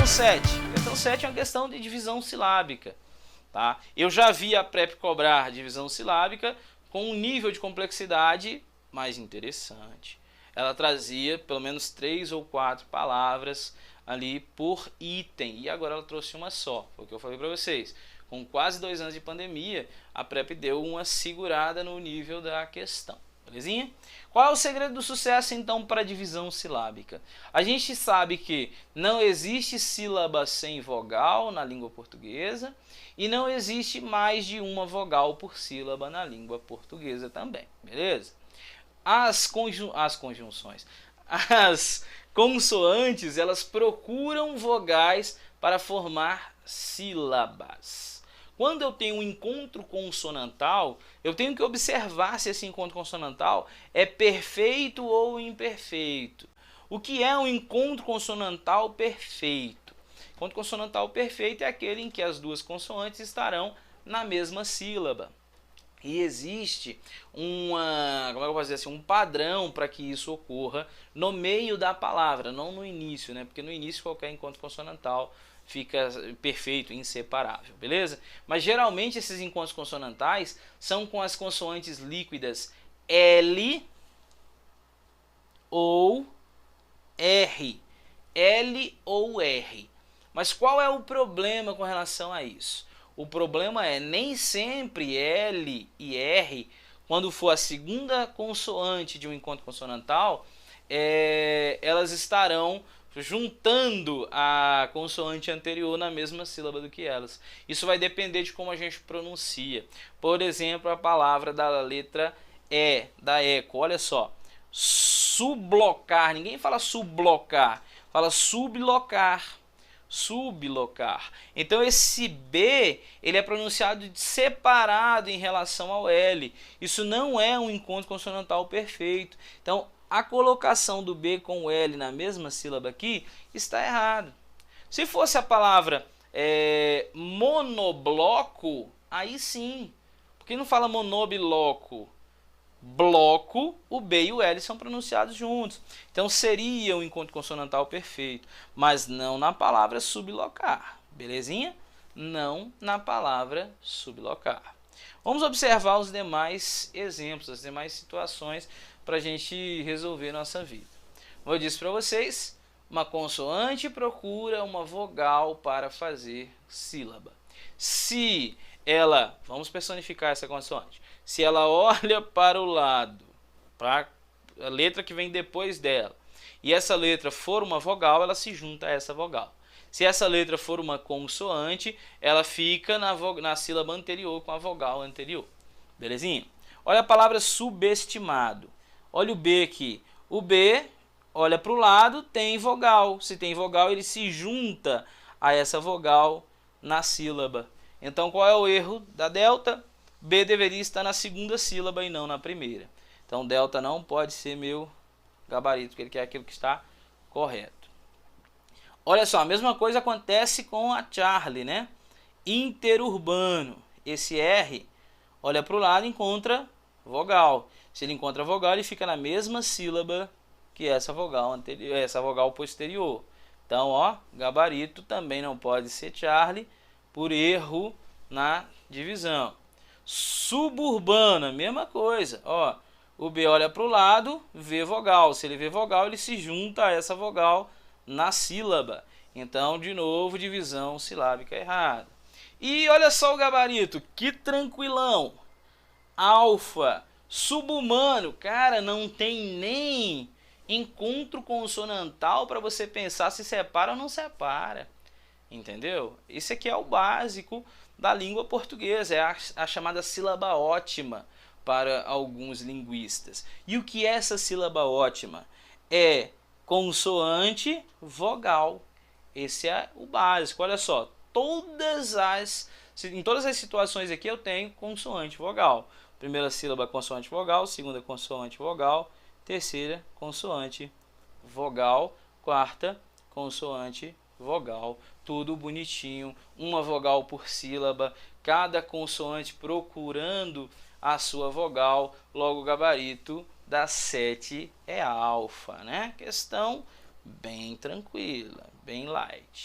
Questão 7. Questão 7 é uma questão de divisão silábica. Tá? Eu já vi a PrEP cobrar divisão silábica com um nível de complexidade mais interessante. Ela trazia pelo menos 3 ou 4 palavras ali por item. E agora ela trouxe uma só. Foi o que eu falei para vocês. Com quase 2 anos de pandemia, a PrEP deu uma segurada no nível da questão. Belezinha? Qual é o segredo do sucesso, então, para a divisão silábica? A gente sabe que não existe sílaba sem vogal na língua portuguesa e não existe mais de uma vogal por sílaba na língua portuguesa também, beleza? As consoantes, elas procuram vogais para formar sílabas. Quando eu tenho um encontro consonantal, eu tenho que observar se esse encontro consonantal é perfeito ou imperfeito. O que é um encontro consonantal perfeito? Encontro consonantal perfeito é aquele em que as duas consoantes estarão na mesma sílaba. E existe um padrão para que isso ocorra no meio da palavra, não no início, né? Porque no início qualquer encontro consonantal fica perfeito, inseparável, beleza? Mas geralmente esses encontros consonantais são com as consoantes líquidas L ou R. L ou R. Mas qual é o problema com relação a isso? O problema é nem sempre L e R, quando for a segunda consoante de um encontro consonantal, elas estarão juntando a consoante anterior na mesma sílaba do que elas. Isso vai depender de como a gente pronuncia. Por exemplo, a palavra da letra E, da eco. Olha só, sublocar. Ninguém fala sublocar, fala sublocar. Sublocar. Então esse B, ele é pronunciado separado em relação ao L. Isso não é um encontro consonantal perfeito. Então a colocação do B com o L na mesma sílaba aqui está errado. Se fosse a palavra monobloco, aí sim. Porque não fala monobloco. Bloco, o B e o L são pronunciados juntos. Então seria um encontro consonantal perfeito, mas não na palavra sublocar. Belezinha? Não na palavra sublocar. Vamos observar os demais exemplos, as demais situações para a gente resolver nossa vida. Como eu disse para vocês, uma consoante procura uma vogal para fazer sílaba. Se ela, vamos personificar essa consoante, se ela olha para o lado, para a letra que vem depois dela, e essa letra for uma vogal, ela se junta a essa vogal. Se essa letra for uma consoante, ela fica na sílaba anterior com a vogal anterior. Belezinha? Olha a palavra subestimado. Olha o B aqui. O B olha para o lado, tem vogal. Se tem vogal, ele se junta a essa vogal na sílaba. Então, qual é o erro da delta? B deveria estar na segunda sílaba e não na primeira. Então, delta não pode ser meu gabarito, porque ele quer aquilo que está correto. Olha só, a mesma coisa acontece com a Charlie, né? Interurbano. Esse R olha para o lado e encontra vogal. Se ele encontra vogal, ele fica na mesma sílaba que essa vogal anterior, essa vogal posterior. Então, ó, gabarito também não pode ser Charlie por erro na divisão. Suburbana, mesma coisa. Ó, o B olha para o lado, vê vogal. Se ele vê vogal, ele se junta a essa vogal na sílaba. Então, de novo, divisão silábica errada. E olha só o gabarito, que tranquilão. Alfa, subhumano, cara, não tem nem encontro consonantal para você pensar se separa ou não separa. Entendeu? Esse aqui é o básico da língua portuguesa, é a chamada sílaba ótima para alguns linguistas. E o que é essa sílaba ótima? É consoante, vogal. Esse é o básico. Olha só, em todas as situações aqui eu tenho consoante, vogal. Primeira sílaba consoante, vogal. Segunda consoante, vogal. Terceira consoante, vogal. Quarta consoante, vogal. Tudo bonitinho, uma vogal por sílaba, cada consoante procurando a sua vogal, logo o gabarito da 7 é alfa, né? Questão bem tranquila, bem light.